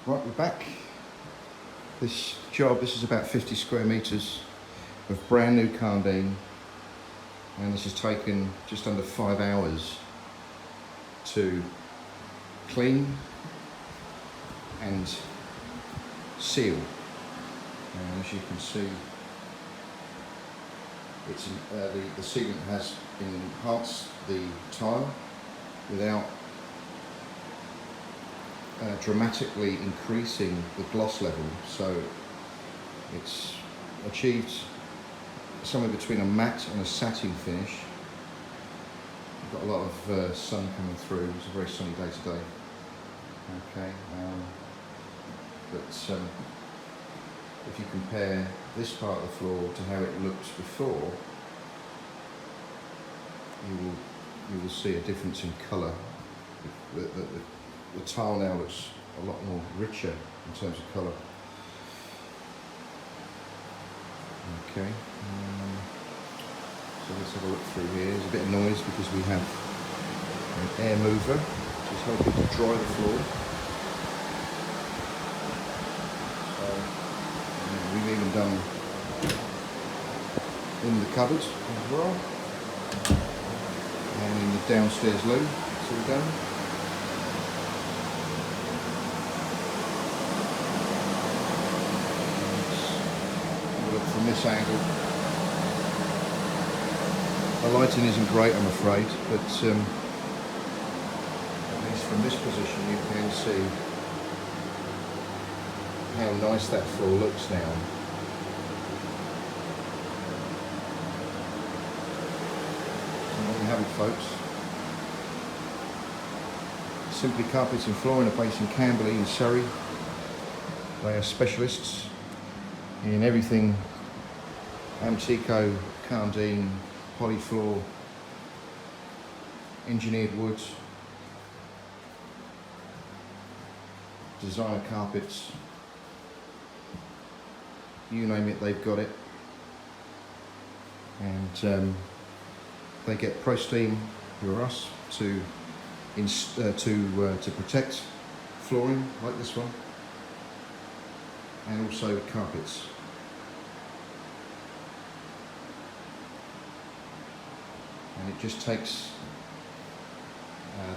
Right, we're back. This is about 50 square metres of brand new Karndean, and this has taken just under 5 hours to clean and seal. And as you can see, it's the sealant has enhanced the tile without dramatically increasing the gloss level, so it's achieved somewhere between a matte and a satin finish. We've got a lot of sun coming through. It's a very sunny day today. Okay, but if you compare this part of the floor to how it looked before, you will see a difference in colour. The tile now looks a lot more richer in terms of colour. Okay, so let's have a look through here. There's a bit of noise because we have an air mover which is helping to dry the floor. So we've even done in the cupboard as well, and in the downstairs loo. It's all done. From this angle, the lighting isn't great, I'm afraid, but at least from this position you can see how nice that floor looks now. And there you have it, folks. Simply Carpets and Flooring are based in Camberley in Surrey. They are specialists in everything Antico, Karndean, polyfloor, engineered wood, designer carpets, you name it, they've got it. And they get ProSteam, who are us, to protect flooring like this one, and also carpets. And it just takes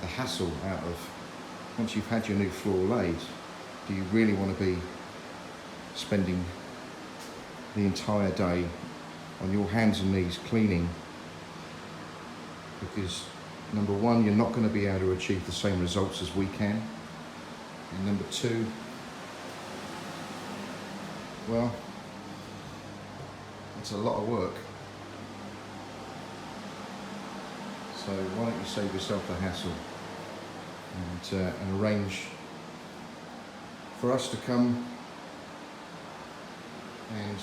the hassle out of, once you've had your new floor laid, do you really want to be spending the entire day on your hands and knees cleaning? Because number one, you're not going to be able to achieve the same results as we can, and number two, well, it's a lot of work. So why don't you save yourself the hassle and arrange for us to come and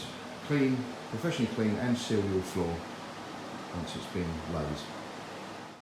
professionally clean and seal your floor once it's been laid.